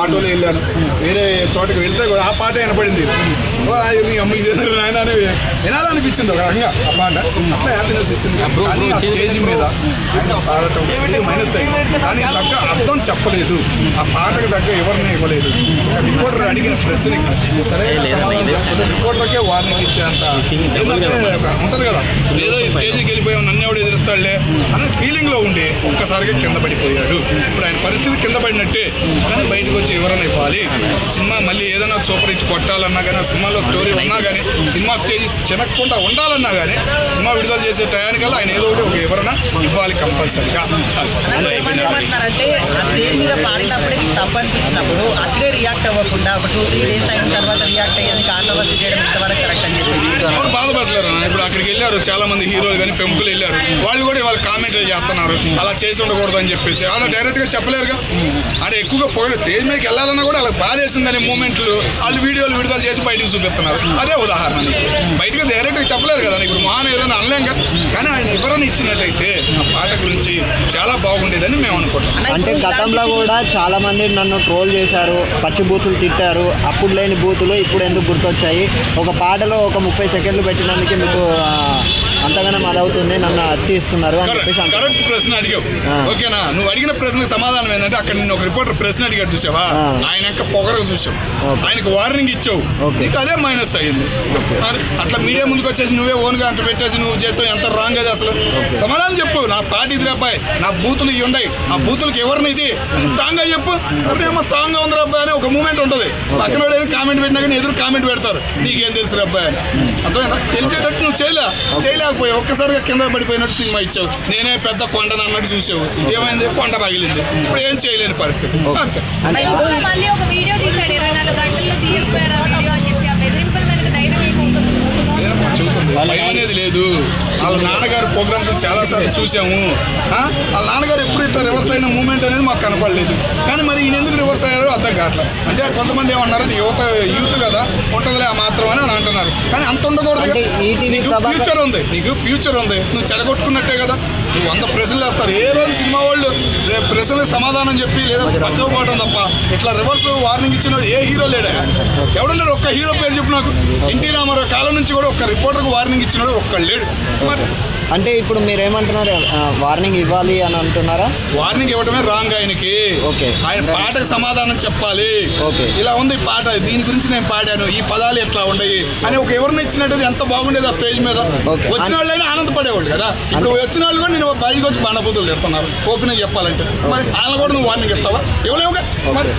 ఆటోలో వెళ్ళాను, వేరే చోటకి వెళ్తే కూడా ఆ పాట వినపడింది. మీ అమ్మ ఇది నాయన అని వినాలనిపించింది ఒక రకంగా ఆ పాట. అట్లా హ్యాపీనెస్ ఇచ్చింది. కానీ ఆ స్టేజ్ మీద ఆయన పాడటం మైనస్ అయింది. కానీ తగ్గ అర్థం చెప్పలేదు, ఆ పాటకు తగ్గ ఎవరిని ఇవ్వలేదు. ఒక రిపోర్టర్ అడిగిన ప్రశ్నకి సరైన సమాధానం చెప్పలేదు. రిపోర్టర్కే వార్నింగ్ ఇచ్చేంత ఉంటుంది కదా, ఏదో ఈ స్టేజ్కి వెళ్ళిపోయాం నన్ను ఎవడు ఎదురుతాడులే అనే ఫీలింగ్లో ఉండి ఒక్కసారిగా కింద పడిపోయాడు. ఇప్పుడు ఆయన పరిస్థితి కింద పడినట్టే. కానీ బయటకు వచ్చి ఎవరైనా ఇవ్వాలి. సినిమా మళ్ళీ ఏదైనా సూపర్ హిట్ కొట్టాలన్నా కానీ, సినిమాలో స్టోరీ ఉన్నా కానీ, సినిమా స్టేజ్ చినక్కుండా ఉండాలన్నా కానీ, సినిమా విడుదల చేసే టయానికల్లా ఆయన ఏదో ఒకటి ఒక ఎవరైనా ఇవ్వాలి కంపల్సరీగా. ఏమంటారంటే ఆ స్టేజ్ మీద పాడినప్పుడే తప్పు అనిపించినప్పుడు అక్కడే రియాక్ట్ అవ్వకుండా ఒక 2-3 డేస్ అయిన తర్వాత రియాక్ట్ అయ్యేది కాంట్రవర్సీ చేయడం ఇంతవరకు కరెక్ట్ అని చెప్పి బాధపడలేరు. ఇప్పుడు అక్కడికి వెళ్ళారు చాలా మంది హీరోలు కానీ పెంపులు వెళ్ళారు, వాళ్ళు కూడా వాళ్ళు కామెంట్లు చేస్తున్నారు అలా చేసి ఉండకూడదు అని చెప్పేసి. అలా డైరెక్ట్గా చెప్పలేరుగా. ఆడ ఎక్కువగా పొగడు స్టేజ్ మీదకి వెళ్ళాలన్నా కూడా వాళ్ళకి బాధేసిందనే మూమెంట్లు వాళ్ళు వీడియోలు విడుదల చేసి బయటకు చూపిస్తున్నారు. అదే ఉదాహరణ. బయటకు డైరెక్ట్గా చెప్పలేరు కదా. ఇప్పుడు మహాన్ ఏదైనా అనలేంగా. కానీ ఆయన వివరణ ఇచ్చినట్టయితే ఆ పాట గురించి చాలా బాగుండేదని మేము అనుకుంటాం. అంటే గతంలో కూడా చాలా మంది నన్ను ట్రోల్ చేశారు, పచ్చి బూతులు తిట్టారు. అప్పుడు లేని బూతులు ఇప్పుడు ఎందుకు గుర్తొచ్చాయి? ఒక పాటలో ఒక 30 సెకండ్లు పెట్టినందుకే మీకు అంతగానో అదవుతుంది, నన్ను అత్తిస్తున్నారు అని చెప్పేసి. కరెక్ట్ ప్రశ్న అడిగావు. ఓకేనా? నువ్వు అడిగిన ప్రశ్నకు సమాధానం ఏంటంటే, అక్కడ నిన్ను ఒక రిపోర్టర్ ప్రశ్న అడిగాడు చూసావా, ఆయన యొక్క పొగరకు చూసావు, ఆయనకు వార్నింగ్ ఇచ్చావు, నీకు అదే మైనస్ అయ్యింది. అట్లా మీడియా ముందుకు వచ్చేసి నువ్వే ఓన్గా అంట పెట్టేసి నువ్వు చేస్తావు, ఎంత రాంగ్ అది అసలు. సమాధానం చెప్పు. నా పార్టీ ఇది అబ్బాయి, నా బూతులు ఇవి ఉన్నాయి, ఆ బూతులకి ఎవరిని ఇది స్ట్రాంగ్ గా చెప్పు. ఎవరినేమో స్ట్రాంగ్ గా ఉంది అబ్బాయి అని ఒక మూమెంట్ ఉంటుంది. పక్కన కామెంట్ పెట్టినా కానీ ఎదురు కామెంట్ పెడతారు, నీకేం తెలుసు అబ్బాయి అని. అర్థమైనా? తెలిసేటట్టు నువ్వు చేయలేకపోయావు. ఒక్కసారిగా కింద పడిపోయినట్టు సినిమా ఇచ్చావు. నేనే పెద్ద కొండను అన్నట్టు చూసావు. ఏమైంది? కొండ పగిలింది. ఇప్పుడు ఏం చేయలేని పరిస్థితి. అంతే. భయం అనేది లేదు. వాళ్ళ నాన్నగారు ప్రోగ్రామ్స్ చాలా సార్లు చూసాము. వాళ్ళ నాన్నగారు ఎప్పుడు ఇట్లా రివర్స్ అయిన మూమెంట్ అనేది మాకు కనపడలేదు. కానీ మరి ఈయన ఎందుకు రివర్స్ అయ్యారో అర్థం కావట్లేదు. అంటే కొంతమంది ఏమన్నారు, యూత్ కదా ఉంటుందిలే ఆ మాత్రం అని అంటున్నారు. కానీ అంత ఉండకూడదు. నీకు ఫ్యూచర్ ఉంది, నువ్వు చెడగొట్టుకున్నట్టే కదా. నువ్వు 100 ప్రశ్నలు వేస్తారు. ఏ రోజు సినిమా వాళ్ళు ప్రశ్నలకు సమాధానం చెప్పి లేదా పక్కకు పోవడం తప్ప ఇట్లా రివర్స్ వార్నింగ్ ఇచ్చిన ఏ హీరో లేడా? ఎవడన్నారు? ఒక్క హీరో పేరు చెప్పు నాకు. ఎన్టీ రామారావు కాలం నుంచి కూడా ఒక్క రిపోర్టర్కు వార్నింగ్ ఇచ్చినాడు ఒక్కడు లేడు. మరి అంటే ఇప్పుడు మీరేమంటున్నారు? వార్నింగ్ ఇవ్వాలి అని అంటున్నారా? వార్నింగ్ ఇవ్వడమే రాంగ్ ఆయనకి. ఆయన పాటకు సమాధానం చెప్పాలి. ఇలా ఉంది పాట, దీని గురించి నేను పాడాను, ఈ పదాలు ఎట్లా ఉండయి అని ఒక ఎవరిని ఇచ్చినట్టు ఎంత బాగుండేది ఆ స్టేజ్ మీద. వచ్చిన వాళ్ళైనా ఆనందపడేవాళ్ళు కదా. ఇప్పుడు వచ్చిన వాళ్ళు కూడా నేను బయటకు వచ్చి బండబూతులు చెప్తున్నారు ఓపెన్ చెప్పాలంటే. మరి వాళ్ళని కూడా నువ్వు వార్నింగ్ ఇస్తావా? ఇవ్వలేవుగా. మరి